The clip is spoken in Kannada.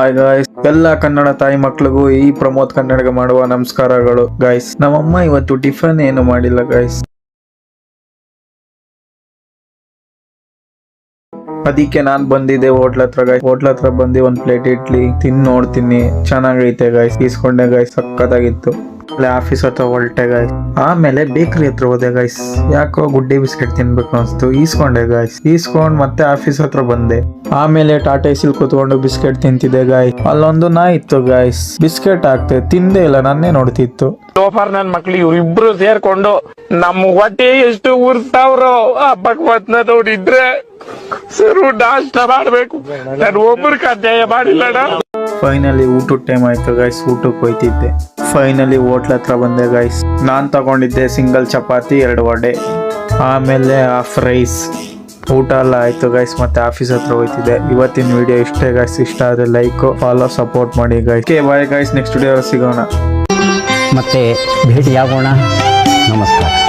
ಹಾಯ್ ಗಾಯ್ಸ್, ಎಲ್ಲ ಕನ್ನಡ ತಾಯಿ ಮಕ್ಳಿಗೂ ಈ ಪ್ರಮೋದ್ ಕನ್ನಡಗೆ ಮಾಡುವ ನಮಸ್ಕಾರಗಳು ಗಾಯ್ಸ್. ನಮ್ಮಮ್ಮ ಇವತ್ತು ಟಿಫನ್ ಏನು ಮಾಡಿಲ್ಲ ಗಾಯ್ಸ್, ಅದಕ್ಕೆ ನಾನ್ ಬಂದಿದ್ದೆ ಹೋಟ್ಲ್ ಹತ್ರ ಗಾಯ್ಸ್. ಹೋಟ್ಲ್ ಹತ್ರ ಬಂದು ಒಂದ್ ಪ್ಲೇಟ್ ಇಡ್ಲಿ ತಿನ್ ನೋಡ್ತೀನಿ, ಚೆನ್ನಾಗೈತೆ ಗಾಯ್ಸ್. ಈಸ್ಕೊಂಡೆ ಗಾಯ್ಸ್, ಸಕ್ಕತ್ತಾಗಿತ್ತು. ಆಫೀಸ್ ಹತ್ರ ಹೊರಟೆ ಗಾಯ್ಸ್. ಆಮೇಲೆ ಬೇಕರಿ ಹತ್ರ ಹೋದೆ ಗಾಯ್ಸ್, ಯಾಕೋ ಗುಡ್ಡೆ ಬಿಸ್ಕೆಟ್ ತಿನ್ಬೇಕು ಅನ್ಸ್ತು, ಈಸ್ಕೊಂಡೆ ಗಾಯ್ಸ್. ಈಸ್ಕೊಂಡ್ ಮತ್ತೆ ಆಫೀಸ್ ಹತ್ರ ಬಂದೆ. ಆಮೇಲೆ ಟಾಟಾ ಎಸಿಲ್ ಕೂತ್ಕೊಂಡು ಬಿಸ್ಕೆಟ್ ತಿಂತಿದ್ದೆ ಗಾಯ್ಸ್. ಅಲ್ಲೊಂದು ನಾಯಿ ಇತ್ತು ಗಾಯ್ಸ್, ಬಿಸ್ಕೆಟ್ ಹಾಕ್ತೆ, ತಿಂದೇ ಇಲ್ಲ, ನನ್ನೇ ನೋಡ್ತಿತ್ತು. ಲೋಫರ್ ನನ್ ಮಕ್ಳು ಇವ್ರಿಬ್ರು ಸೇರ್ಕೊಂಡು ನಮ್ ಹೊಟ್ಟೆ ಎಷ್ಟು ಉರ್ತಾವ್ರೋ ಹಬ್ಬಕ್ ನೋಡಿದ್ರೆ ಸರು ನಾಷ್ಟ ಮಾಡ್ಬೇಕು, ನಾನು ಒಬ್ಬರು ಕಡ್ಡಾಯ ಮಾಡಿಲ್ಲಣ್ಣ. ಫೈನಲಿ ಊಟದ ಟೈಮ್ ಆಯ್ತು ಗೈಸ್, ಊಟಕ್ಕೆ ಹೋಯ್ತಿದ್ದೆ. ಫೈನಲಿ ಹೋಟ್ಲ್ ಹತ್ರ ಬಂದೆ ಗೈಸ್. ನಾನ್ ತಗೊಂಡಿದ್ದೆ ಸಿಂಗಲ್ ಚಪಾತಿ, 2 ವಡೆ, ಆಮೇಲೆ ಹಾಫ್ ರೈಸ್. ಊಟ ಎಲ್ಲ ಆಯ್ತು ಗೈಸ್, ಮತ್ತೆ ಆಫೀಸ್ ಹತ್ರ ಹೋಯ್ತಿದ್ದೆ. ಇವತ್ತಿನ ವಿಡಿಯೋ ಇಷ್ಟೇ ಗೈಸ್. ಇಷ್ಟ ಆದ್ರೆ ಲೈಕ್, ಫಾಲೋ, ಸಪೋರ್ಟ್ ಮಾಡಿ guys. Bye guys, next video ಸಿಗೋಣ, ಮತ್ತೆ ಭೇಟಿಯಾಗೋಣ. ನಮಸ್ಕಾರ.